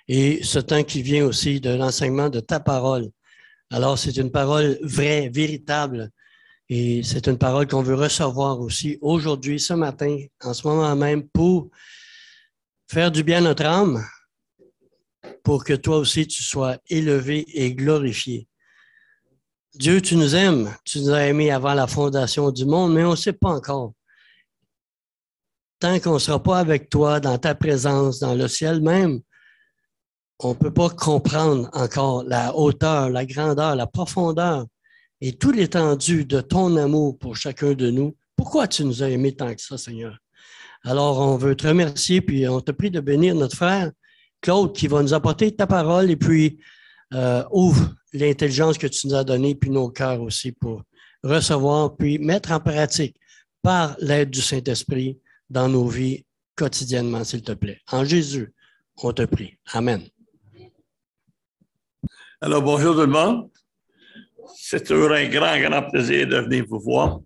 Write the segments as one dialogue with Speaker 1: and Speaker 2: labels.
Speaker 1: et ce temps qui vient aussi de l'enseignement de ta parole. Alors, c'est une parole vraie, véritable, et c'est une parole qu'on veut recevoir aussi aujourd'hui, ce matin, en ce moment même, pour faire du bien à notre âme, pour que toi aussi tu sois élevé et glorifié. Dieu, tu nous aimes, tu nous as aimés avant la fondation du monde, mais on ne sait pas encore. Tant qu'on ne sera pas avec toi, dans ta présence, dans le ciel même, on ne peut pas comprendre encore la hauteur, la grandeur, la profondeur et tout l'étendue de ton amour pour chacun de nous. Pourquoi tu nous as aimés tant que ça, Seigneur? Alors, on veut te remercier, puis on te prie de bénir notre frère Claude qui va nous apporter ta parole et puis ouvre l'intelligence que tu nous as donnée, puis nos cœurs aussi pour recevoir, puis mettre en pratique par l'aide du Saint-Esprit dans nos vies quotidiennement, s'il te plaît. En Jésus, on te prie. Amen.
Speaker 2: Alors, bonjour tout le monde. C'est toujours un grand plaisir de venir vous voir.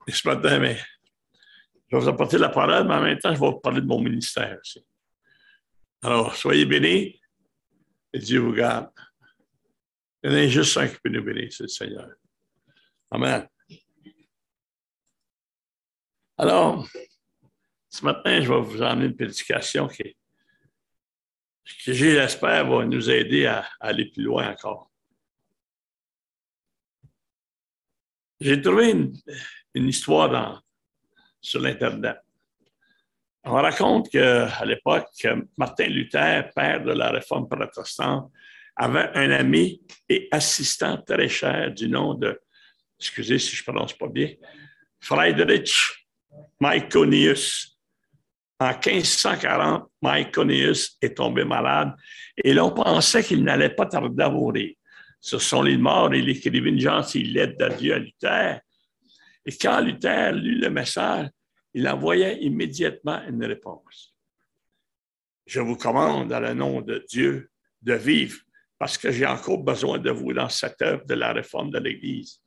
Speaker 2: Et ce matin, mais je vais vous apporter la parole, mais en même temps, je vais vous parler de mon ministère aussi. Alors, soyez bénis et Dieu vous garde. Il y en a juste un qui peut nous bénir, c'est le Seigneur. Amen. Alors, ce matin, je vais vous emmener une prédication qui j'espère, va nous aider à aller plus loin encore. J'ai trouvé une histoire sur l'Internet. On raconte qu'à l'époque, Martin Luther, père de la Réforme protestante, avait un ami et assistant très cher du nom de, excusez si je ne prononce pas bien, Friedrich Myconius. En 1540, Myconius est tombé malade et l'on pensait qu'il n'allait pas tarder à mourir. Sur son lit de mort, il écrivait une gentille lettre d'adieu à Luther. Et quand Luther lut le message, il envoya immédiatement une réponse. Je vous commande, dans le nom de Dieu, de vivre, parce que j'ai encore besoin de vous dans cette œuvre de la réforme de l'Église.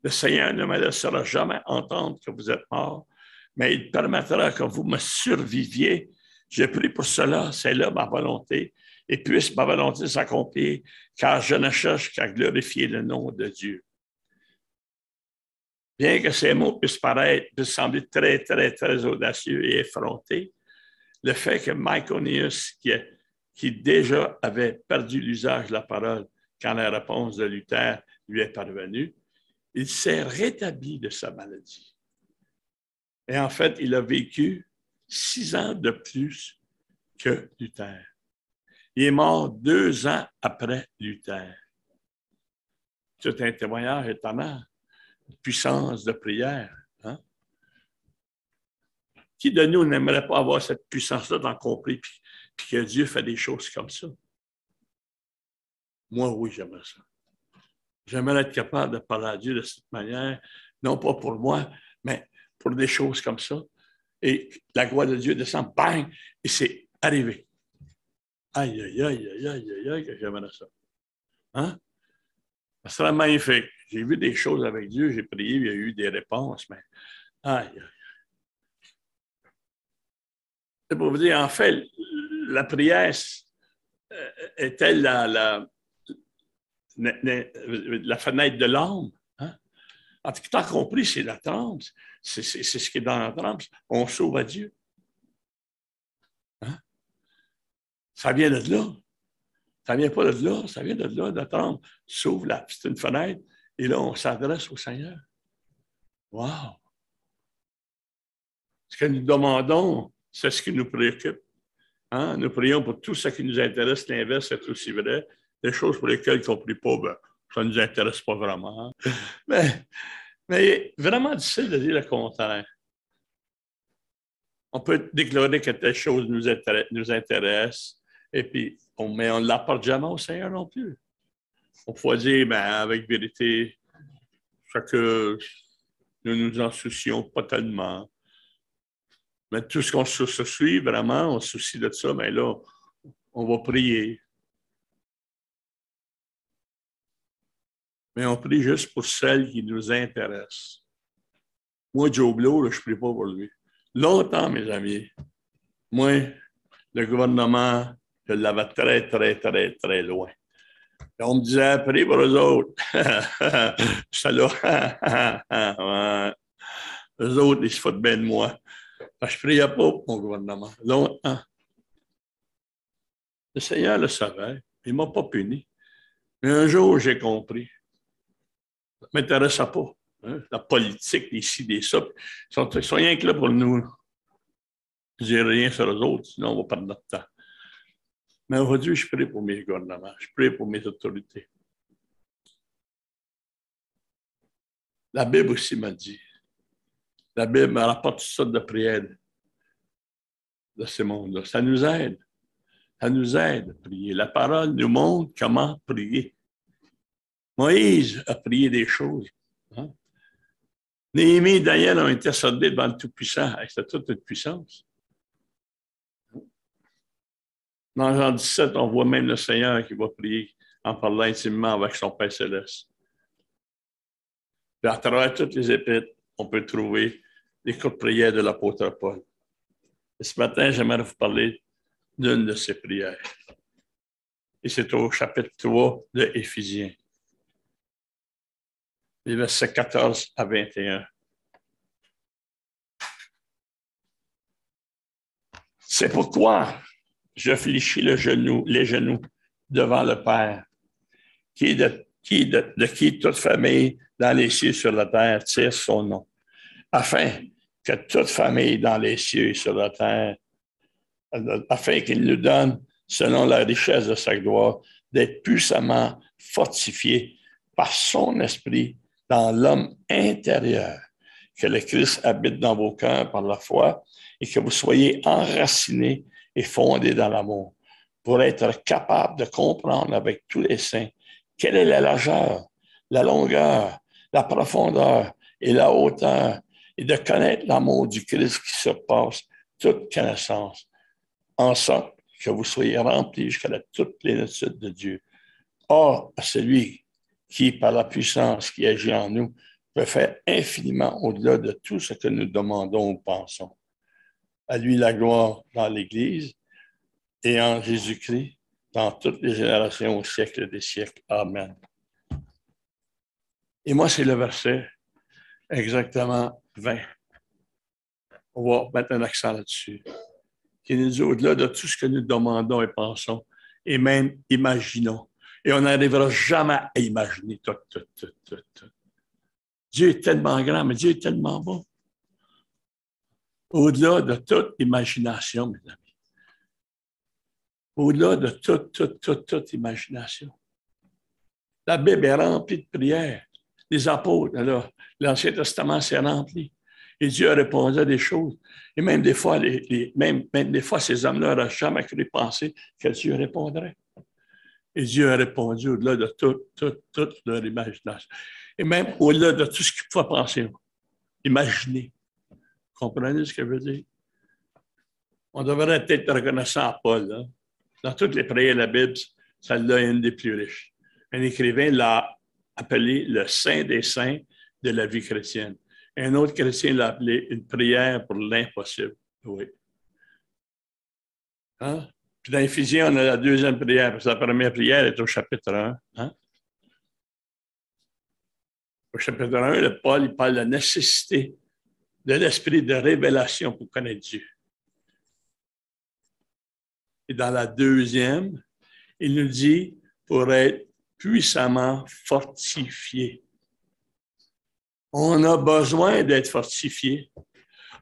Speaker 2: Le Seigneur ne me laissera jamais entendre que vous êtes mort, mais il permettra que vous me surviviez. Je prie pour cela, c'est là ma volonté, et puisse ma volonté s'accomplir, car je ne cherche qu'à glorifier le nom de Dieu. Bien que ces mots puissent sembler très audacieux et effrontés, le fait que Myconius, qui déjà avait perdu l'usage de la parole quand la réponse de Luther lui est parvenue, il s'est rétabli de sa maladie. Et en fait, il a vécu 6 ans de plus que Luther. Il est mort 2 ans après Luther. C'est un témoignage étonnant. Puissance de prière. Hein? Qui de nous n'aimerait pas avoir cette puissance-là d'en compris puis que Dieu fait des choses comme ça? Moi, oui, j'aimerais ça. J'aimerais être capable de parler à Dieu de cette manière, non pas pour moi, mais pour des choses comme ça. Et la gloire de Dieu descend, bang, et c'est arrivé. Aïe, que j'aimerais ça. Hein? Ça serait magnifique. J'ai vu des choses avec Dieu, j'ai prié, il y a eu des réponses, mais aïe. C'est pour vous dire, en fait, la prière est-elle la fenêtre de l'âme? Hein? En tout cas, compris, c'est la trempe. C'est ce qui est dans la trempe. On sauve à Dieu. Hein? Ça vient de là. Ça ne vient pas de là, ça vient de là, de la trempe. S'ouvre là, c'est une fenêtre, et là, on s'adresse au Seigneur. Wow! Ce que nous demandons, c'est ce qui nous préoccupe. Hein? Nous prions pour tout ce qui nous intéresse, l'inverse est aussi vrai. Des choses pour lesquelles on ne prie pas, ben, ça ne nous intéresse pas vraiment. Mais vraiment difficile de dire le contraire. On peut déclarer que telle chose nous intéresse, et puis, mais on ne l'apporte jamais au Seigneur non plus. On peut dire, ben, avec vérité, que nous nous en soucions pas tellement. Mais tout ce qu'on se soucie, vraiment, on se soucie de ça, mais là, on va prier. Mais on prie juste pour celles qui nous intéressent. Moi, Joe Blow, là, je ne prie pas pour lui. Longtemps, mes amis, moi, le gouvernement, je l'avais très, très, très, très loin. Et on me disait, prie pour eux autres. J'étais là. Ouais. Eux autres, ils se foutent bien de moi. Je ne priais pas pour mon gouvernement. Longtemps. Le Seigneur le savait. Il ne m'a pas puni. Mais un jour, j'ai compris. Ça ne m'intéressait pas. Hein? La politique, des ci, des ça. Ils sont rien que là pour nous. Je ne dis rien sur eux autres, sinon on va perdre notre temps. Mais aujourd'hui, je prie pour mes gouvernements. Je prie pour mes autorités. La Bible aussi m'a dit. La Bible me rapporte toutes sortes de prières de ce monde-là. Ça nous aide. Ça nous aide à prier. La parole nous montre comment prier. Moïse a prié des choses. Hein? Néhémie et Daniel ont intercédé devant le Tout-Puissant avec toute puissance. Dans Jean 17, on voit même le Seigneur qui va prier en parlant intimement avec son Père céleste. Puis à travers toutes les épîtres, on peut trouver les courtes prières de l'apôtre Paul. Et ce matin, j'aimerais vous parler d'une de ces prières. Et c'est au chapitre 3 de Éphésiens, les versets 14 à 21. C'est pourquoi je fléchis les genoux devant le Père, qui toute famille dans les cieux et sur la terre tire son nom, afin que toute famille dans les cieux et sur la terre, afin qu'il nous donne, selon la richesse de sa gloire, d'être puissamment fortifiés par son esprit dans l'homme intérieur, que le Christ habite dans vos cœurs par la foi et que vous soyez enracinés et fondés dans l'amour, pour être capable de comprendre avec tous les saints quelle est la largeur, la longueur, la profondeur et la hauteur, et de connaître l'amour du Christ qui surpasse toute connaissance, en sorte que vous soyez remplis jusqu'à la toute plénitude de Dieu. Or, à celui qui, par la puissance qui agit en nous, peut faire infiniment au-delà de tout ce que nous demandons ou pensons. À lui la gloire dans l'Église et en Jésus-Christ dans toutes les générations au siècle des siècles. Amen. Et moi, c'est le verset exactement 20. On va mettre un accent là-dessus. Qui nous dit au-delà de tout ce que nous demandons et pensons, et même imaginons. Et on n'arrivera jamais à imaginer tout. Dieu est tellement grand, mais Dieu est tellement bon. Au-delà de toute imagination, mes amis. Au-delà de toute imagination. La Bible est remplie de prières. Les apôtres, alors, l'Ancien Testament s'est rempli. Et Dieu a répondu à des choses. Et même des fois, même des fois ces hommes-là n'auraient jamais cru penser que Dieu répondrait. Et Dieu a répondu au-delà de toute leur imagination. Et même au-delà de tout ce qu'ils pouvaient penser. Imaginer. Comprenez ce que je veux dire? On devrait être reconnaissant à Paul. Hein? Dans toutes les prières de la Bible, celle-là est une des plus riches. Un écrivain l'a appelé le Saint des Saints de la vie chrétienne. Un autre chrétien l'a appelé une prière pour l'impossible. Oui. Hein? Puis dans Éphésiens, on a la deuxième prière, parce que la première prière est au chapitre 1. Hein? Au chapitre 1, Paul il parle de la nécessité de l'esprit de révélation pour connaître Dieu. Et dans la deuxième, il nous dit pour être puissamment fortifié. On a besoin d'être fortifié.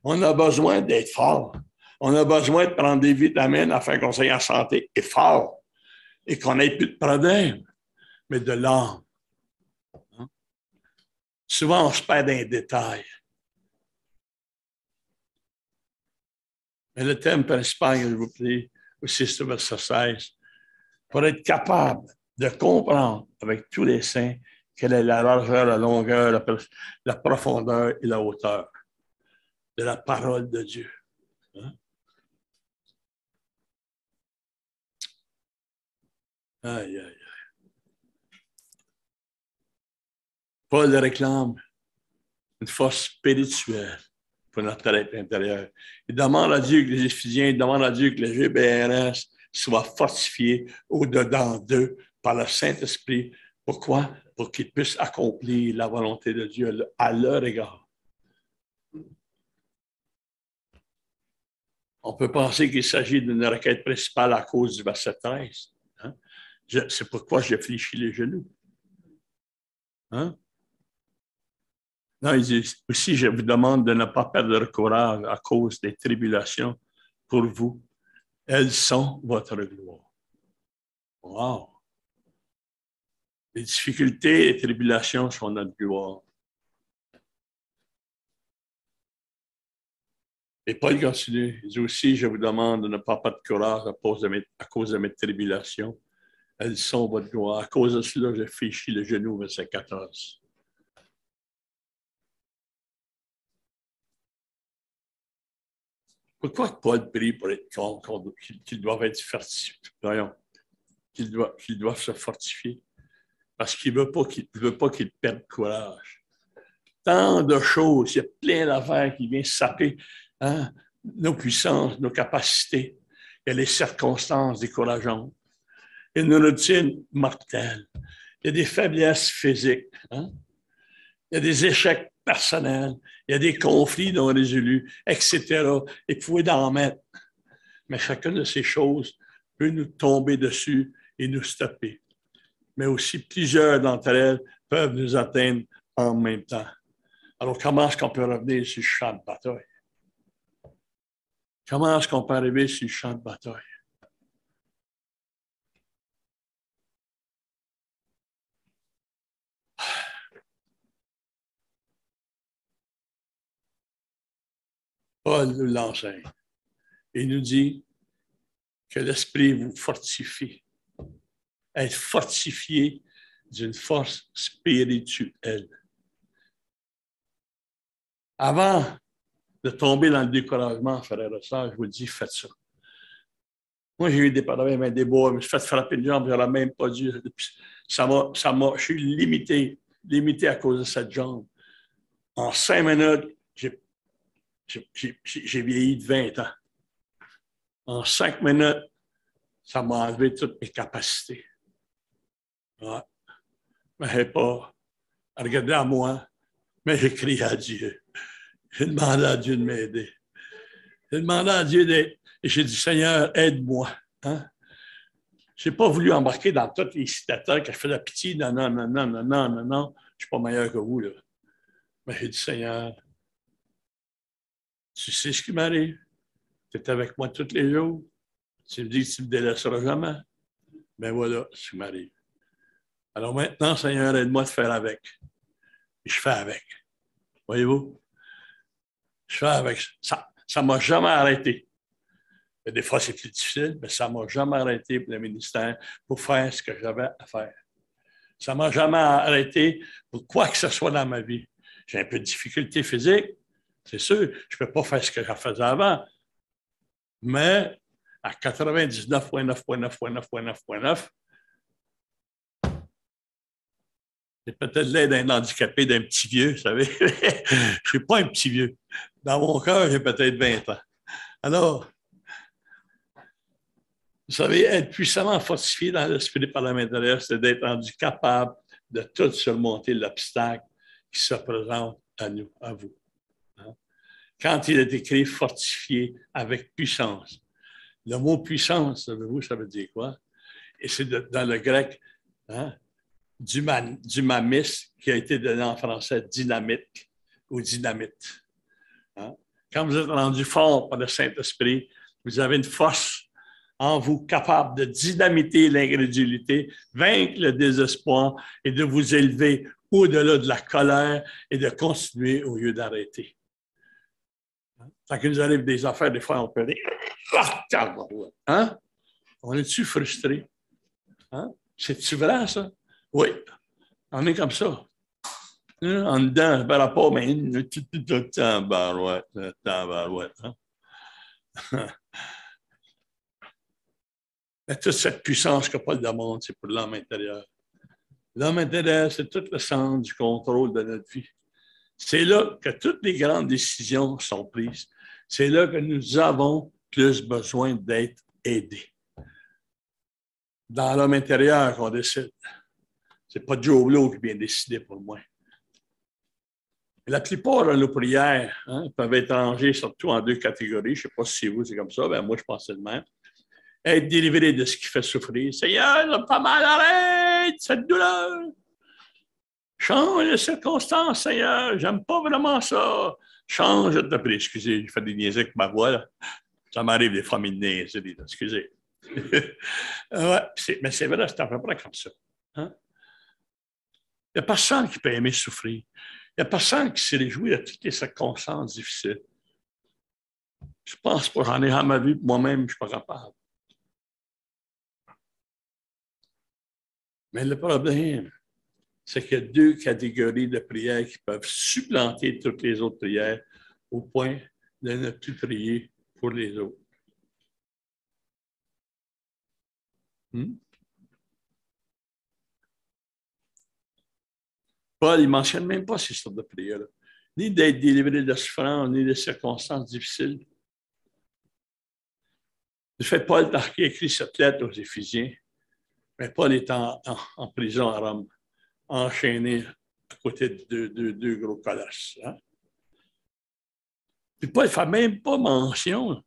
Speaker 2: On a besoin d'être fort. On a besoin de prendre des vitamines afin qu'on soit en santé et fort et qu'on n'ait plus de problèmes, mais de l'âme. Hein? Souvent, on se perd dans les détails. Mais le thème principal, je vous prie, aussi c'est verset 16, pour être capable de comprendre avec tous les saints quelle est la largeur, la longueur, la profondeur et la hauteur de la parole de Dieu. Hein? Aïe, aïe, aïe. Paul réclame une force spirituelle pour notre être intérieur. Il demande à Dieu que les Éphésiens, il demande à Dieu que le GBRS soit fortifié au-dedans d'eux par le Saint-Esprit. Pourquoi? Pour qu'ils puissent accomplir la volonté de Dieu à leur égard. On peut penser qu'il s'agit d'une requête principale à cause du verset 13. Hein? C'est pourquoi j'ai fléchi les genoux. Hein? Non, il dit aussi, je vous demande de ne pas perdre le courage à cause des tribulations pour vous. Elles sont votre gloire. Wow! Les difficultés et les tribulations sont notre gloire. Et Paul continue, il dit aussi, je vous demande de ne pas perdre de courage à cause de mes tribulations. Elles sont votre gloire. À cause de cela, je fléchis le genou, verset 14. Pourquoi Paul prie pour être qu'ils doivent être fortifiés? Qu'ils doivent se fortifier? Parce qu'il ne veut pas qu'ils perdent courage. Tant de choses, il y a plein d'affaires qui viennent saper nos puissances, nos capacités. Il y a les circonstances décourageantes. Il y a une routine mortelle. Il y a des faiblesses physiques. Hein? Il y a des échecs personnels. Il y a des conflits non résolus, etc. Et vous pouvez en mettre. Mais chacune de ces choses peut nous tomber dessus et nous stopper. Mais aussi plusieurs d'entre elles peuvent nous atteindre en même temps. Alors, comment est-ce qu'on peut revenir sur le champ de bataille? Comment est-ce qu'on peut arriver sur le champ de bataille? Paul nous l'enseigne. Il nous dit que l'Esprit vous fortifie. Être fortifié d'une force spirituelle. Avant de tomber dans le découragement, frères et sœurs, je vous dis, faites ça. Moi, j'ai eu des problèmes avec des bois, je me suis fait frapper une jambe, j'aurais même pas dû. Je suis limité à cause de cette jambe. En 5 minutes, j'ai vieilli de 20 ans. En 5 minutes, ça m'a enlevé toutes mes capacités. Ouais. Mais je n'ai pas regardé à moi, mais j'ai crié à Dieu. J'ai demandé à Dieu de m'aider. J'ai demandé à Dieu d'aider. Et j'ai dit, Seigneur, aide-moi. Hein? Je n'ai pas voulu embarquer dans tous les citateurs qui fait la pitié. Non. Je ne suis pas meilleur que vous. Là. Mais j'ai dit, Seigneur, tu sais ce qui m'arrive. Tu es avec moi tous les jours. Tu me dis que tu ne me délaisseras jamais. Mais voilà ce qui m'arrive. Alors maintenant, Seigneur, aide-moi de faire avec. Et je fais avec. Voyez-vous? Je fais avec. Ça ne m'a jamais arrêté. Et des fois, c'est plus difficile, mais ça ne m'a jamais arrêté pour le ministère pour faire ce que j'avais à faire. Ça ne m'a jamais arrêté pour quoi que ce soit dans ma vie. J'ai un peu de difficulté physique, c'est sûr. Je ne peux pas faire ce que je faisais avant. Mais à 99,9,9,9,9,9, j'ai peut-être l'aide d'un handicapé, d'un petit vieux, vous savez. Je ne suis pas un petit vieux. Dans mon cœur, j'ai peut-être 20 ans. Alors, vous savez, être puissamment fortifié dans l'esprit par la main intérieure, c'est d'être rendu capable de tout surmonter l'obstacle qui se présente à nous, à vous. Quand il est écrit fortifié avec puissance, le mot puissance, savez-vous, ça veut dire quoi? Et c'est dans le grec, dynamis, qui a été donné en français dynamite ou dynamite. Quand vous êtes rendu fort par le Saint-Esprit, vous avez une force en vous capable de dynamiter l'incrédulité, vaincre le désespoir et de vous élever au-delà de la colère et de continuer au lieu d'arrêter. Quand il nous arrive des affaires, des fois, on peut dire « Hein? On est-tu frustré? Hein? C'est-tu vrai, ça? Oui. On est comme ça. En dedans, par rapport, mais tout le temps, barouette. Mais toute cette puissance que Paul demande, c'est pour l'homme intérieur. L'homme intérieur, c'est tout le sens du contrôle de notre vie. C'est là que toutes les grandes décisions sont prises. C'est là que nous avons plus besoin d'être aidés. Dans l'homme intérieur qu'on décide. Ce n'est pas Joe Blow qui vient décider pour moi. Et la plupart de nos prières peuvent être rangées surtout en deux catégories. Je ne sais pas si vous, c'est comme ça. Ben, moi, je pense que c'est le même. Être délivré de ce qui fait souffrir. Seigneur, j'ai pas mal, arrête cette douleur. Change les circonstances, Seigneur. J'aime pas vraiment ça. Change, je te prie. Excusez, je fais des niaiseries avec ma voix. Là. Ça m'arrive des fois, mes niaiseries. Excusez. Ouais, mais c'est vrai, c'est à peu près comme ça. Hein? Il n'y a personne qui peut aimer souffrir. Il n'y a personne qui s'est réjoui de toutes les circonstances difficiles. Je pense pas, j'en ai à ma vie, moi-même, je ne suis pas capable. Mais le problème, c'est qu'il y a deux catégories de prières qui peuvent supplanter toutes les autres prières au point de ne plus prier pour les autres. Paul, il ne mentionne même pas ces sortes de prières-là. Ni d'être délivré de la souffrance, ni de circonstances difficiles. De fait, Paul a écrit cette lettre aux Éphésiens, mais Paul est en prison à Rome, enchaîné à côté de deux gros colosses. Hein? Puis Paul ne fait même pas mention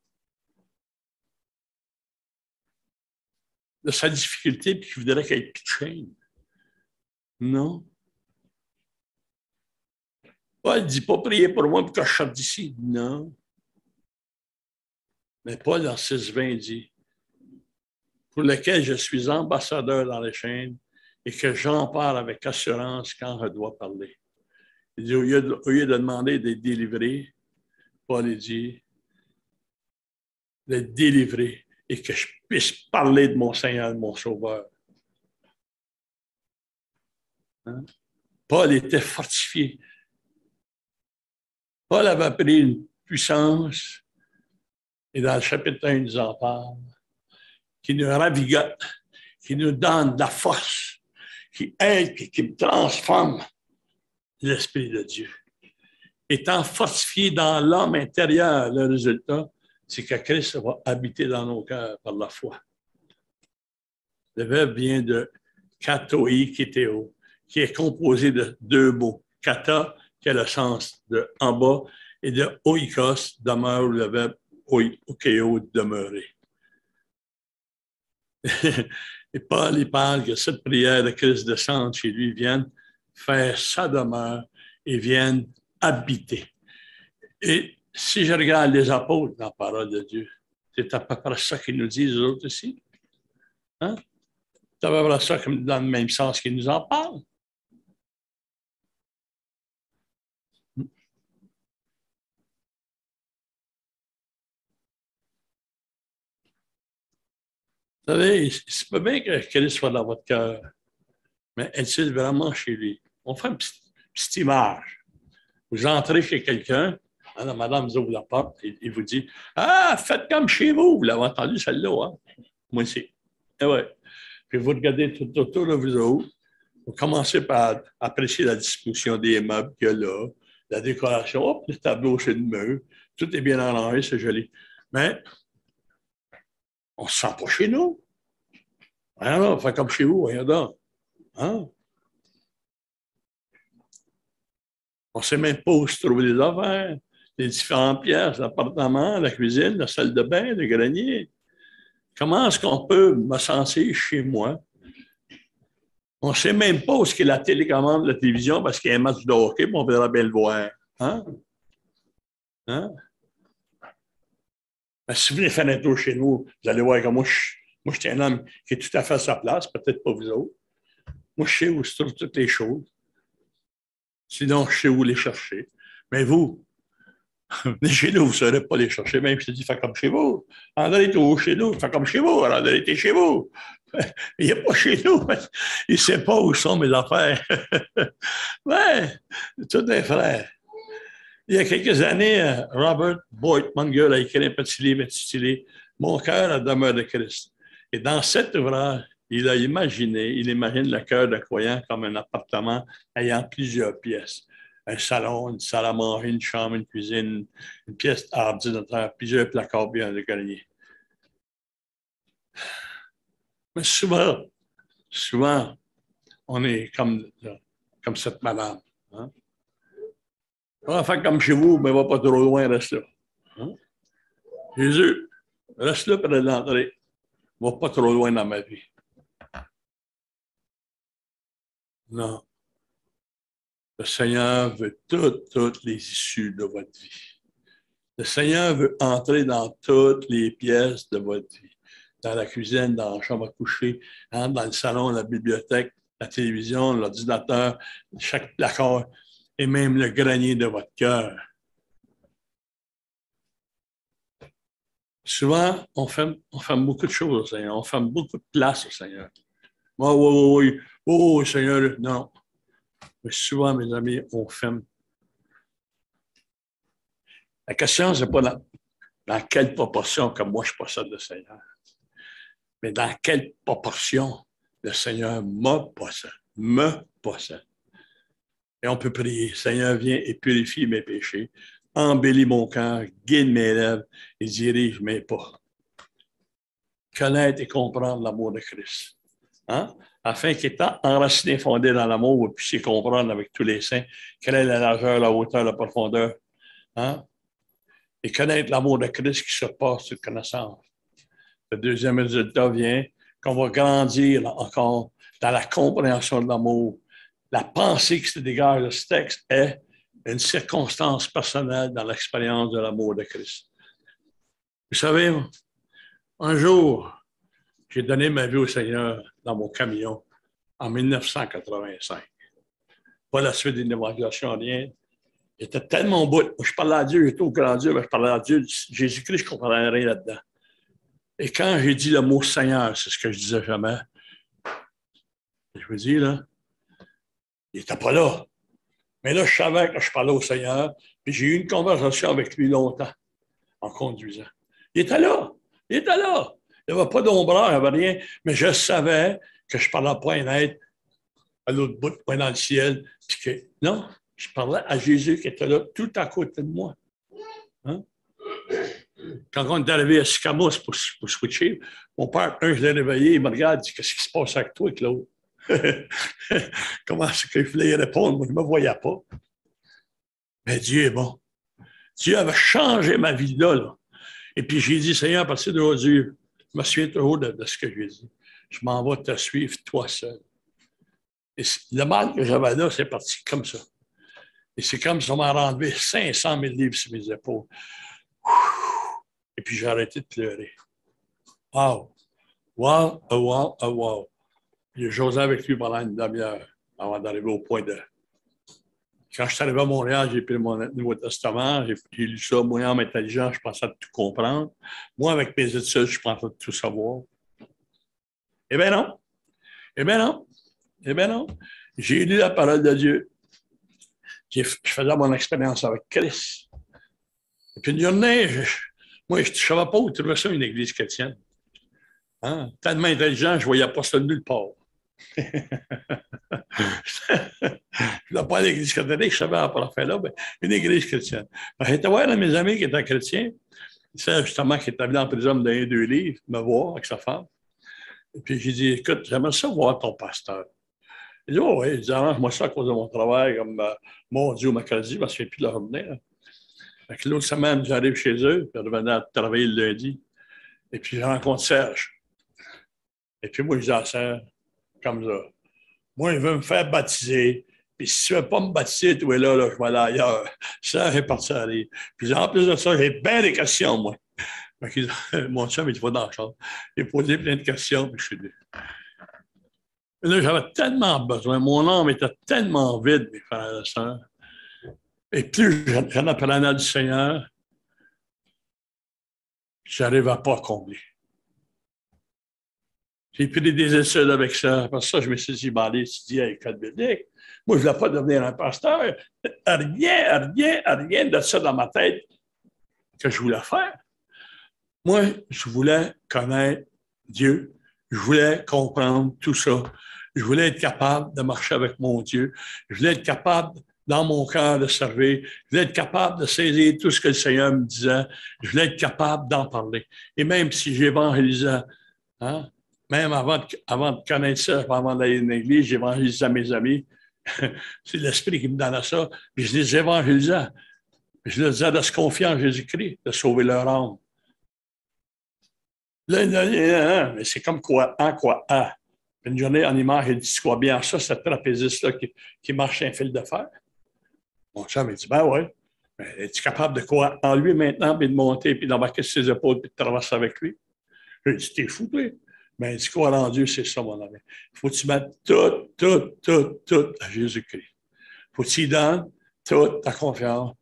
Speaker 2: de sa difficulté, puis qu'il voudrait qu'elle ait pitché. Non. Paul ne dit pas prier pour moi pour que je sorte d'ici. Non. Mais Paul, en 6,20, dit pour lequel je suis ambassadeur dans les chaînes et que j'en parle avec assurance quand je dois parler. Il dit, au lieu de demander d'être délivré, Paul dit d'être délivré et que je puisse parler de mon Seigneur, de mon Sauveur. Hein? Paul était fortifié. Paul avait pris une puissance, et dans le chapitre 1, il nous en parle, qui nous ravigote, qui nous donne de la force, qui aide et qui transforme l'Esprit de Dieu. Étant fortifié dans l'homme intérieur, le résultat, c'est que Christ va habiter dans nos cœurs par la foi. Le verbe vient de katoi, kétéo, qui est composé de deux mots. Kata, qui a le sens de en bas, et de oikos, demeure, le verbe okeo, demeurer. Et Paul, il parle que cette prière de Christ descende chez lui, vienne faire sa demeure et vienne habiter. Et si je regarde les apôtres dans la parole de Dieu, c'est à peu près ça qu'ils nous disent, eux autres aussi. Hein? C'est à peu près ça dans le même sens qu'ils nous en parlent. Vous savez, c'est pas bien que Christ soit dans votre cœur, mais est-il vraiment chez lui? On fait une petite image. Vous entrez chez quelqu'un, la madame vous ouvre la porte et il vous dit « Ah, faites comme chez vous! » Vous l'avez entendu, celle-là, hein? Moi aussi. Et ouais. Puis vous regardez tout autour de vous autres. Vous commencez par apprécier la disposition des meubles qu'il y a là, la décoration, hop, le tableau sur le mur. Tout est bien arrangé, c'est joli. Mais on ne se sent pas chez nous. Voyons là, fait comme chez vous, voyons donc. Hein? On ne sait même pas où se trouver les affaires, les différentes pièces, l'appartement, la cuisine, la salle de bain, le grenier. Comment est-ce qu'on peut me sentir chez moi? On ne sait même pas où est-ce qu'il y a la télécommande de la télévision parce qu'il y a un match de hockey, puis on verra bien le voir. Hein? Hein? Ben, si vous venez faire un tour chez nous, vous allez voir que moi, je suis un homme qui est tout à fait à sa place, peut-être pas vous autres. Moi, je sais où se trouvent toutes les choses. Sinon, je sais où les chercher. Mais vous, venez chez nous, vous ne saurez pas les chercher, même si je dis, fais comme chez vous. André est au chez nous, fais comme chez vous. Alors, André était chez vous. Il n'est pas chez nous. Il ne sait pas où sont mes affaires. Ouais, tous des frères. Il y a quelques années, Robert Boyd Munger a écrit un petit livre intitulé « Mon cœur à demeure de Christ ». Et dans cet ouvrage, il imagine le cœur de croyant comme un appartement ayant plusieurs pièces. un salon, une salle à manger, une chambre, une cuisine, une pièce à ordinateur, plusieurs placards bien de grenier. Mais souvent, on est comme cette madame. Hein? On va faire comme chez vous, mais va pas trop loin, reste là. Hein? Jésus, reste là près de l'entrée. Va pas trop loin dans ma vie. Non. Le Seigneur veut toutes les issues de votre vie. Le Seigneur veut entrer dans toutes les pièces de votre vie. Dans la cuisine, dans la chambre à coucher, hein, dans le salon, la bibliothèque, la télévision, l'ordinateur, chaque placard et même le grenier de votre cœur. Souvent, on fait beaucoup de choses au Seigneur. On fait beaucoup de place au Seigneur. Oui, Seigneur, non. Mais souvent, mes amis, on ferme. La question, ce n'est pas dans quelle proportion que moi je possède le Seigneur, mais dans quelle proportion le Seigneur me possède. Et on peut prier, Seigneur, viens et purifie mes péchés, embellis mon cœur, guide mes lèvres et dirige mes pas. Connaître et comprendre l'amour de Christ. Hein? Afin qu'étant enraciné, fondé dans l'amour, vous puissiez comprendre avec tous les saints quelle est la largeur, la hauteur, la profondeur. Hein? Et connaître l'amour de Christ qui surpasse toute connaissance. Le deuxième résultat vient qu'on va grandir encore dans la compréhension de l'amour. La pensée qui se dégage de ce texte est une circonstance personnelle dans l'expérience de l'amour de Christ. Vous savez, un jour, j'ai donné ma vie au Seigneur dans mon camion en 1985. Pas la suite d'une évaluation, rien. J'étais tellement bout. Je parlais à Dieu, j'étais au grand Dieu, mais je parlais à Dieu. Jésus-Christ, je ne comprenais rien là-dedans. Et quand j'ai dit le mot Seigneur, c'est ce que je disais jamais. Je vous dis, là, il n'était pas là. Mais là, je savais que je parlais au Seigneur, puis j'ai eu une conversation avec lui longtemps, en conduisant. Il était là. Il n'y avait pas d'ombreur, il n'y avait rien, mais je savais que je ne parlais pas à un être à l'autre bout, point dans le ciel, puis que, non, je parlais à Jésus qui était là, tout à côté de moi. Hein? Quand on est arrivé à Sicamos pour switcher, mon père, je l'ai réveillé, il me regarde, il dit, qu'est-ce qui se passe avec toi, Claude? Comment est-ce qu'il voulait répondre? Moi, je ne me voyais pas. Mais Dieu est bon. Dieu avait changé ma vie là. Et puis j'ai dit, Seigneur, à partir d'aujourd'hui, je me souviens toujours de ce que j'ai dit. Je m'en vais te suivre toi seul. Et le mal que j'avais là, c'est parti comme ça. Et c'est comme si on m'a enlevé 500 000 livres sur mes épaules. Et puis j'ai arrêté de pleurer. Wow! Wow, oh wow, oh wow. J'ai jasé avec lui pendant une demi-heure avant d'arriver au point de... Quand je suis arrivé à Montréal, j'ai pris mon Nouveau Testament, j'ai lu ça. Moi, en intelligent, je pensais tout comprendre. Moi, avec mes études, je pensais tout savoir. Eh bien non. Eh bien non. Eh bien non. J'ai lu la parole de Dieu. Je faisais mon expérience avec Christ. Et puis une journée, moi, je ne savais pas où trouver ça, une église chrétienne. Hein? Tellement intelligent, je ne voyais pas ça de nulle part. Je ne pas l'église catholique, je savais après faire là, mais une église chrétienne. J'étais voir un de mes amis qui était chrétien, c'est justement qui était venu en prison d'un 2 livres, me voir avec sa femme. Et puis j'ai dit, écoute, j'aimerais ça voir ton pasteur. Il dit, oh oui, il dit, arrange-moi ça à cause de mon travail, comme mardi ou mercredi, parce que je ne plus de leur revenir. L'autre semaine, j'arrive chez eux, puis je revenais à travailler le lundi. Et puis je rencontre Serge. Et puis moi, je dis à Serge, comme ça. Moi, il veut me faire baptiser. Puis si tu ne veux pas me baptiser, toi là, je vais aller ailleurs. Ça, j'ai parti à aller. Puis en plus de ça, j'ai bien des questions, moi. Mon chum, il va dans la chambre. J'ai posé plein de questions, puis je suis venu. Là, j'avais tellement besoin. Mon âme était tellement vide, mes frères et sœurs. Et plus j'en apprenais du Seigneur, je n'arrivais pas à combler. J'ai pris des études avec ça. Après ça, je me suis dit, aller étudier à l'école biblique. Moi, je ne voulais pas devenir un pasteur. Rien de ça dans ma tête que je voulais faire. Moi, je voulais connaître Dieu. Je voulais comprendre tout ça. Je voulais être capable de marcher avec mon Dieu. Je voulais être capable dans mon cœur de servir. Je voulais être capable de saisir tout ce que le Seigneur me disait. Je voulais être capable d'en parler. Et même si j'évangélisais, hein, même avant de connaître ça, avant d'aller dans l'église, j'évangélisais à mes amis. C'est l'Esprit qui me donnait ça. Puis je les évangélisais. Je leur disais de se confier en Jésus-Christ, de sauver leur âme. Là, mais c'est comme quoi, quoi, Une journée en image, il dit, quoi bien ça, cette trapéziste-là qui marche un fil de fer? Mon chum, il dit, ben ouais. Es-tu capable de quoi en lui maintenant, puis de monter, puis d'embarquer sur ses épaules, puis de traverser avec lui? Je lui dis, t'es fou, toi? Ben, il dit, quoi en Dieu, c'est ça, mon ami. Il faut que tu mettes tout à Jésus-Christ. Il faut que tu lui donnes toute ta confiance,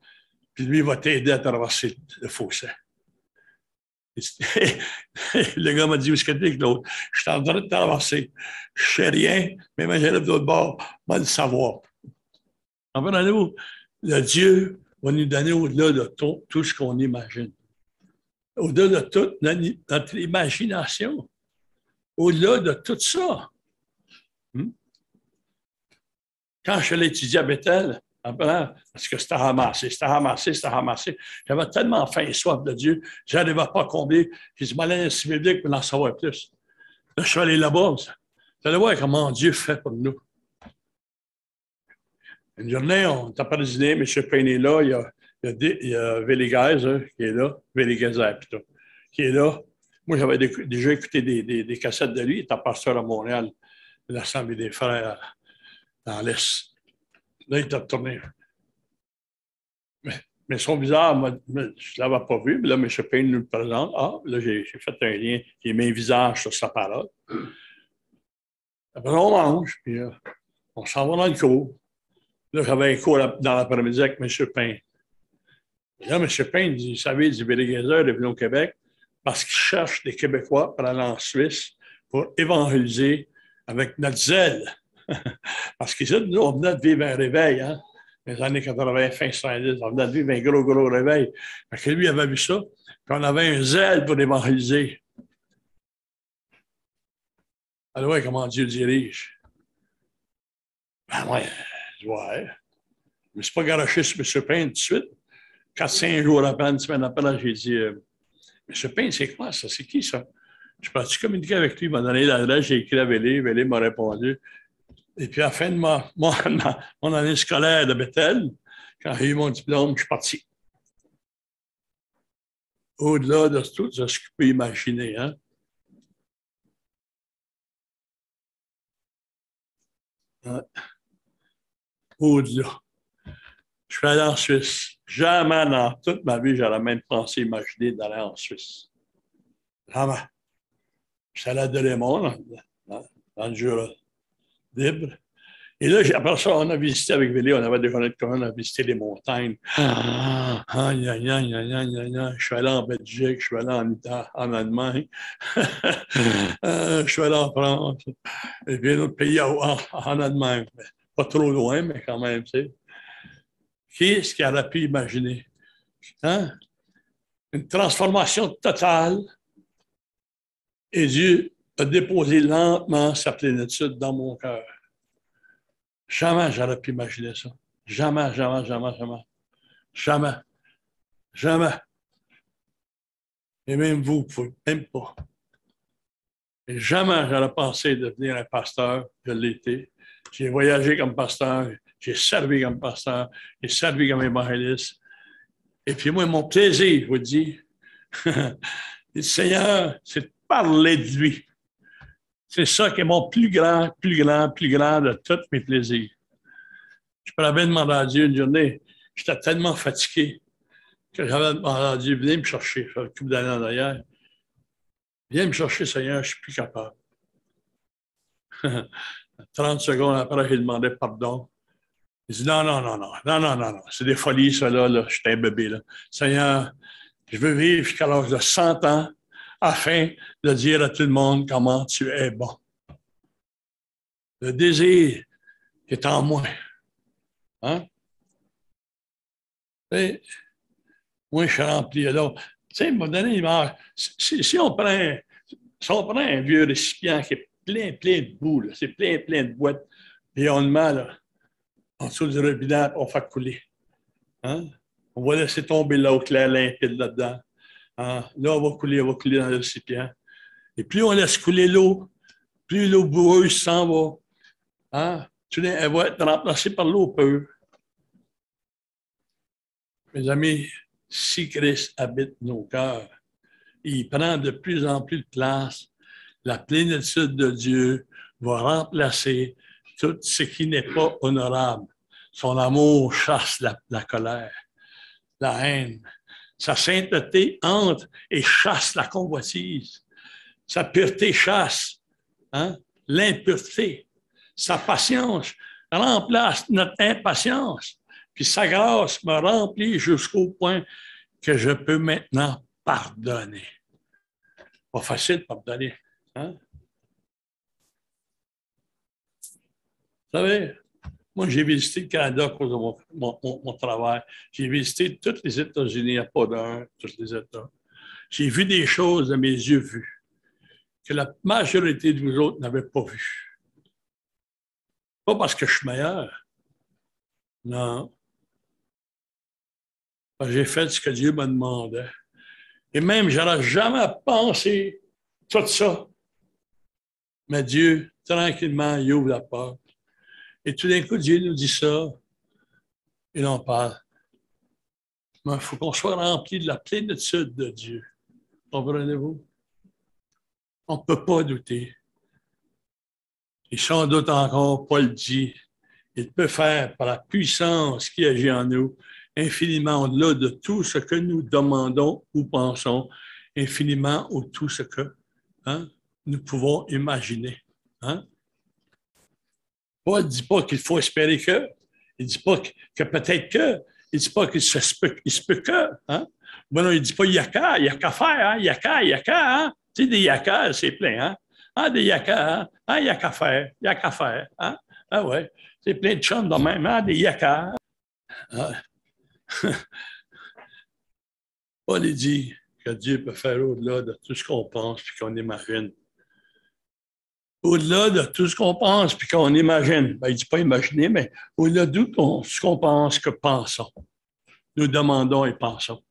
Speaker 2: puis lui, il va t'aider à traverser le fossé. Le gars m'a dit, où est-ce que tu es, Claude? Je suis en train de traverser. Je ne sais rien, mais moi, j'arrive de l'autre bord, moi, le savoir. Comprenez-vous? Le Dieu va nous donner au-delà de tout ce qu'on imagine. Au-delà de toute notre imagination. Au-delà de tout ça. Quand je suis allé étudier à Bethel, parce que c'était ramassé. J'avais tellement faim et soif de Dieu, je n'arrivais pas à combler. J'ai dit, m'allais dans le biblique pour en savoir plus. Là, je suis allé là-bas. Vous allez voir comment Dieu fait pour nous. Une journée, on était pas dîner, M. Payne est là, il y a Véligaise qui est là, Véligaise plutôt, qui est là. Moi, j'avais déjà écouté des cassettes de lui, il était pasteur à Montréal, de l'Assemblée des frères dans l'Est. Là, il était retourné. Mais son visage, je ne l'avais pas vu, mais là, M. Payne nous le présente. Ah, là, j'ai fait un lien, j'ai mis un visage sur sa parole. Après, on mange, puis on s'en va dans le cours. Là, j'avais un cours dans l'après-midi avec M. Payne. Et là, M. Payne dit, vous savez, il dit, Véligaiseur est venu au Québec parce qu'il cherche des Québécois pour aller en Suisse pour évangéliser avec notre zèle. Parce qu'ici, nous, on venait de vivre un réveil, hein, dans les années 80, fin 70, on venait de vivre un gros réveil. Fait que lui, il avait vu ça, puis on avait un zèle pour évangéliser. Alors, ouais, comment Dieu dirige? Ben ouais, je vois. Je ne me suis pas garoché sur M. Payne tout de suite. 4-5 jours après, une semaine après, j'ai dit, M. Payne, c'est quoi ça? C'est qui ça? Je peux-tu communiquer avec lui? Il m'a donné l'adresse, j'ai écrit à Vélé. Vélé m'a répondu. Et puis, à la fin de mon année scolaire de Bethel, quand j'ai eu mon diplôme, je suis parti. Au-delà de tout ce que je peux imaginer. Hein? Au-delà. Je suis allé en Suisse. Jamais dans toute ma vie, j'aurais même pensé imaginer d'aller en Suisse. Jamais. Je suis allé à Delémont, dans le Jura libre. Et là, après ça, on a visité avec Vélé, on avait déjeuné de commun, on a visité les montagnes. Je suis allé en Belgique, je suis allé en Allemagne, je suis allé en France, et puis un autre pays en Allemagne. Pas trop loin, mais quand même, tu sais. Qui est-ce qui aurait pu imaginer? Hein? Une transformation totale. Et Dieu a déposé lentement sa plénitude dans mon cœur. Jamais j'aurais pu imaginer ça. Jamais. Et même vous ne pouvez même pas. Et jamais j'aurais pensé devenir un pasteur. Je l'ai été. J'ai voyagé comme pasteur. J'ai servi comme pasteur. J'ai servi comme évangéliste. Et puis moi, mon plaisir, je vous dis, le Seigneur, c'est de parler de lui. C'est ça qui est mon plus grand de tous mes plaisirs. Je pourrais bien demander à Dieu une journée, j'étais tellement fatigué que j'avais demandé à Dieu, venez me chercher, ça fait une couple d'années en arrière. Viens me chercher, Seigneur, je ne suis plus capable. 30 secondes après, j'ai demandé pardon. Il dit non, c'est des folies, ça, là. Je suis un bébé, là. Seigneur, je veux vivre jusqu'à l'âge de 100 ans afin de dire à tout le monde comment tu es bon. Le désir qui est en moi. Hein? Et moi, je suis rempli. Alors, tu sais, il m'a donné une image. Si on prend un vieux récipient qui est plein de boue, c'est plein de boîtes, et on le met là, en dessous du robinet, on fait couler. Hein? On va laisser tomber l'eau claire, limpide là-dedans. Hein? Là, on va couler dans le récipient. Et plus on laisse couler l'eau, plus l'eau boueuse s'en va. Hein? Elle va être remplacée par l'eau pure. Mes amis, si Christ habite nos cœurs, il prend de plus en plus de place. La plénitude de Dieu va remplacer tout ce qui n'est pas honorable. Son amour chasse la colère, la haine. Sa sainteté entre et chasse la convoitise. Sa pureté chasse l'impureté. Sa patience remplace notre impatience. Puis sa grâce me remplit jusqu'au point que je peux maintenant pardonner. Pas facile de pardonner. Hein? Vous savez, moi, j'ai visité le Canada à cause de mon travail. J'ai visité tous les États-Unis, à pas d'un, tous les États. J'ai vu des choses de mes yeux vus que la majorité de vous autres n'avaient pas vues. Pas parce que je suis meilleur. Non. J'ai fait ce que Dieu me demandait. Et même, je n'aurais jamais pensé tout ça. Mais Dieu, tranquillement, il ouvre la porte. Et tout d'un coup, Dieu nous dit ça. Et on parle. Mais il faut qu'on soit rempli de la plénitude de Dieu. Comprenez-vous? On ne peut pas douter. Et sans doute encore, Paul dit, il peut faire par la puissance qui agit en nous, infiniment au-delà de tout ce que nous demandons ou pensons, infiniment au tout ce que nous pouvons imaginer. Hein? Paul ne dit pas qu'il faut espérer que, il ne dit pas que peut-être que, il ne dit pas qu'il se peut que. Hein? Bon, non, il ne dit pas il n'y a qu'à faire, hein? Il y a qu'à, hein? Tu sais, des yaka, c'est plein, hein? Ah, des yaka, hein? Ah, il n'y a qu'à faire, hein? Ah ouais, c'est plein de chums de même, hein? Des yaka. Ah. Paul il dit que Dieu peut faire au-delà de tout ce qu'on pense et qu'on imagine. Au-delà de tout ce qu'on pense et qu'on imagine. Ben, il ne dit pas imaginer, mais au-delà de tout ce qu'on pense que pensons. Nous demandons et pensons.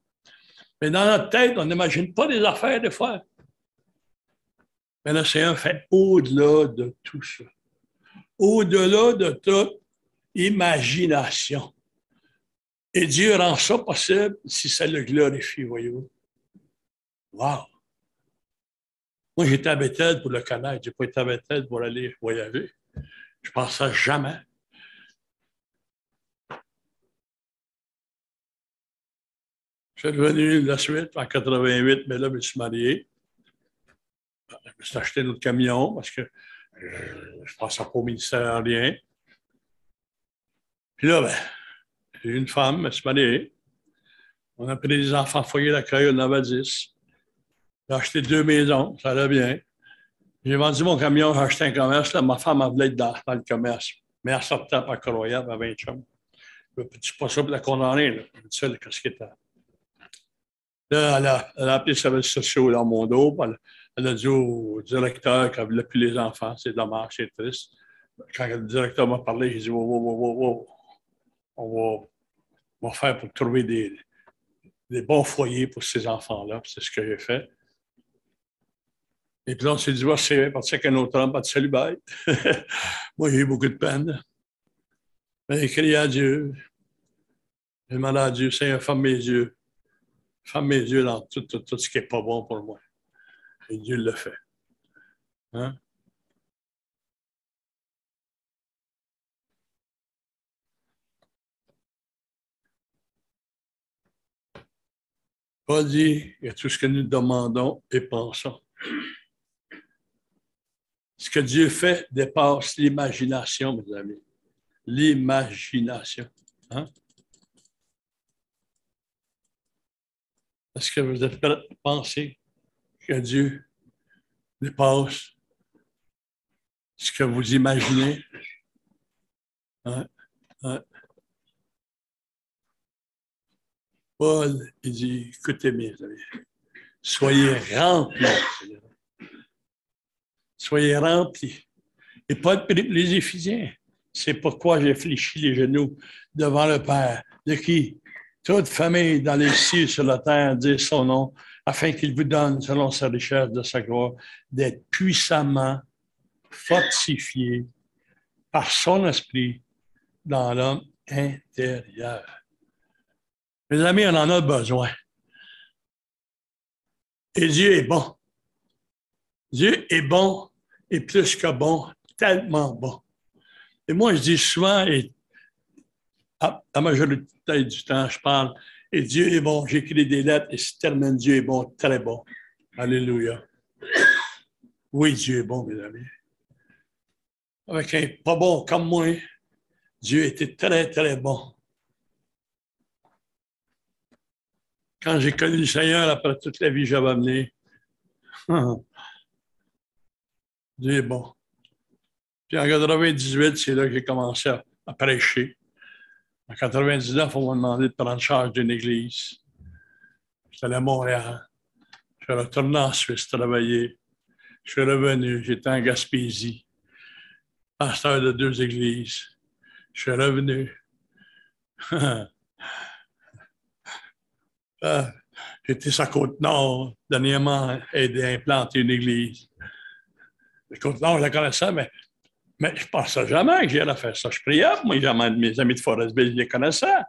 Speaker 2: Mais dans notre tête, on n'imagine pas des affaires des fois. Mais là, c'est un fait au-delà de tout ça. Au-delà de toute imagination. Et Dieu rend ça possible si ça le glorifie, voyez-vous. Wow! Moi, j'étais à Bethel pour le connaître. Je n'ai pas été à Bethel pour aller voyager. Je ne pensais jamais. Je suis revenu la suite en 88, mais là, je me suis marié. Je me suis acheté notre camion parce que je ne pensais pas au ministère rien. Puis là, ben, j'ai eu une femme, je me suis marié. On a pris des enfants foyer d'accueil, on en avait 10. J'ai acheté 2 maisons, ça allait bien. J'ai vendu mon camion, j'ai acheté un commerce. Là, ma femme, elle voulait être dans le commerce. Mais elle sortait par Coroyal, elle avait 20 chums. Je ne suis pas ça pour la condamner. Là. Je dis ça, qu'est-ce qui était. Là, elle a appelé les services sociaux dans mon dos. Elle a dit au directeur qu'elle ne voulait plus les enfants. C'est dommage, c'est triste. Quand le directeur m'a parlé, j'ai dit wow. On va faire pour trouver des bons foyers pour ces enfants-là. C'est ce que j'ai fait. Et puis là, on s'est divorcé, parti avec un autre homme, pas de salut, bye. Moi, j'ai eu beaucoup de peine. J'ai crié à Dieu. J'ai demandé à Dieu, Seigneur, ferme mes yeux. Ferme mes yeux dans tout ce qui n'est pas bon pour moi. Et Dieu le fait. Hein? Paul dit, il y a tout ce que nous demandons et pensons. Ce que Dieu fait dépasse l'imagination, mes amis. L'imagination. Hein? Est-ce que vous êtes prêts à penser que Dieu dépasse ce que vous imaginez? Hein? Hein? Paul, il dit, écoutez mes amis, soyez remplis. Soyez remplis. Et Paul prie pour les Éphésiens.
Speaker 3: C'est pourquoi j'ai fléchi les genoux devant le Père, de qui toute famille dans les cieux sur la terre dit son nom, afin qu'il vous donne, selon sa richesse de sa gloire, d'être puissamment fortifié par son esprit dans l'homme intérieur. Mes amis, on en a besoin. Et Dieu est bon. Dieu est bon et plus que bon, tellement bon. Et moi, je dis souvent, et la majorité du temps, je parle, et Dieu est bon. J'écris des lettres et se termine, Dieu est bon, très bon. Alléluia. Oui, Dieu est bon, mes amis. Avec un pas bon comme moi, Dieu était très, très bon. Quand j'ai connu le Seigneur, après toute la vie que j'avais menée, Dieu est bon. Puis en 98, c'est là que j'ai commencé à prêcher. En 99, on m'a demandé de prendre charge d'une église. J'étais allé à Montréal. Je suis retourné en Suisse travailler. Je suis revenu. J'étais en Gaspésie, pasteur de 2 églises. Je suis revenu. J'étais sur la Côte-Nord, dernièrement, aidé à implanter une église. La Côte-Nord, je la connaissais, mais je ne pensais jamais que j'allais faire ça. Je priais pour moi, jamais de mes amis de Forestville, je les connaissais.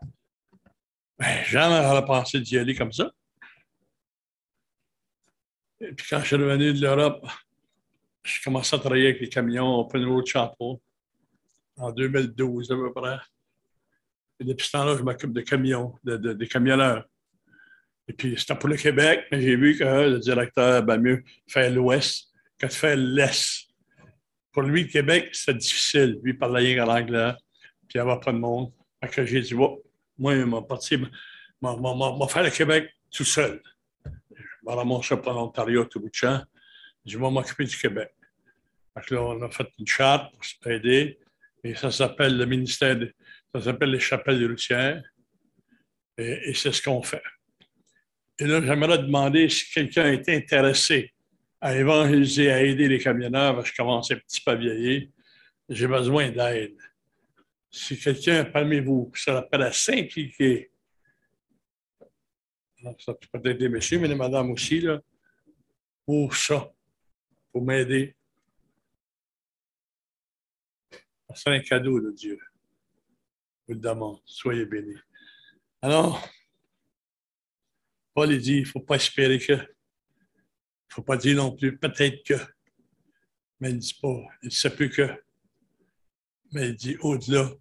Speaker 3: Mais jamais j'aurais pensé d'y aller comme ça. Et puis quand je suis revenu de l'Europe, j'ai commencé à travailler avec les camions Open Road Champeau en 2012 à peu près. Et depuis ce temps-là, je m'occupe de camions, des camionneurs. Et puis c'était pour le Québec, mais j'ai vu que le directeur, mieux faire l'Ouest que de faire l'Est. Pour lui, le Québec, c'était difficile. Lui, il parlait rien en anglais, puis il n'y avait pas de monde. Fait que j'ai dit, oh, moi, il m'a parti, m'a faire le Québec tout seul. Je vais ramasser pour l'Ontario tout bout de champ. Je vais m'occuper du Québec. Fait que là, on a fait une charte pour s'aider. Et ça s'appelle le ministère, ça s'appelle les chapelles routières. Et c'est ce qu'on fait. Et là, j'aimerais demander si quelqu'un est intéressé à évangéliser, à aider les camionneurs, parce que je commence un petit peu à vieillir. J'ai besoin d'aide. Si quelqu'un parmi vous serait prêt à s'impliquer, ça peut être des messieurs, mais les madames aussi, là, pour ça, pour m'aider. C'est un cadeau de Dieu. Je vous le demande. Soyez bénis. Alors, Paul dit, il ne faut pas espérer que. Il ne faut pas dire non plus peut-être que. Mais il ne dit pas, il ne sait plus que. Mais il dit au-delà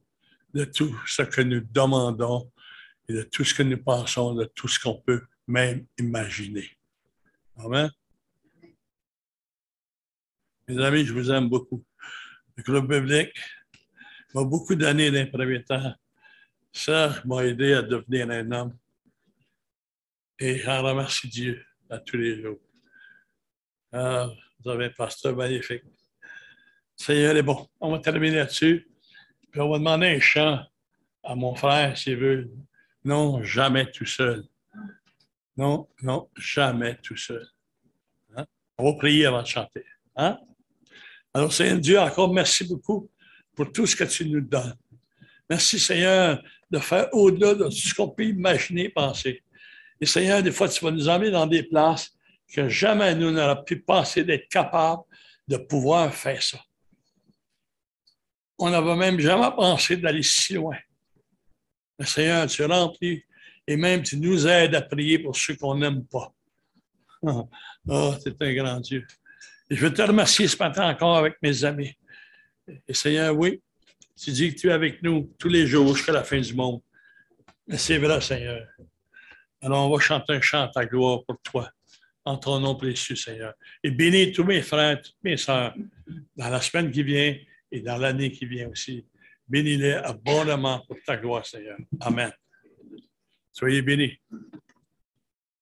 Speaker 3: de tout ce que nous demandons et de tout ce que nous pensons, de tout ce qu'on peut même imaginer. Amen. Mes amis, je vous aime beaucoup. Le groupe biblique m'a beaucoup donné dans les premiers temps. Ça m'a aidé à devenir un homme. Et j'en remercie Dieu à tous les jours. Vous avez un pasteur magnifique. Le Seigneur est bon. On va terminer là-dessus. Puis on va demander un chant à mon frère s'il veut. Non, jamais tout seul. Non, non, jamais tout seul. Hein? On va prier avant de chanter. Hein? Alors, Seigneur Dieu, encore merci beaucoup pour tout ce que tu nous donnes. Merci, Seigneur, de faire au-delà de tout ce qu'on peut imaginer, penser. Et Seigneur, des fois, tu vas nous emmener dans des places que jamais nous n'aurions pu penser d'être capables de pouvoir faire ça. On n'avait même jamais pensé d'aller si loin. Mais Seigneur, tu remplis et même tu nous aides à prier pour ceux qu'on n'aime pas. Oh, c'est un grand Dieu. Et je veux te remercier ce matin encore avec mes amis. Et Seigneur, oui, tu dis que tu es avec nous tous les jours jusqu'à la fin du monde. Mais c'est vrai, Seigneur. Alors, on va chanter un chant à ta gloire pour toi, en ton nom précieux, Seigneur. Et bénis tous mes frères, toutes mes sœurs, dans la semaine qui vient et dans l'année qui vient aussi. Bénis-les abondamment pour ta gloire, Seigneur. Amen. Soyez bénis.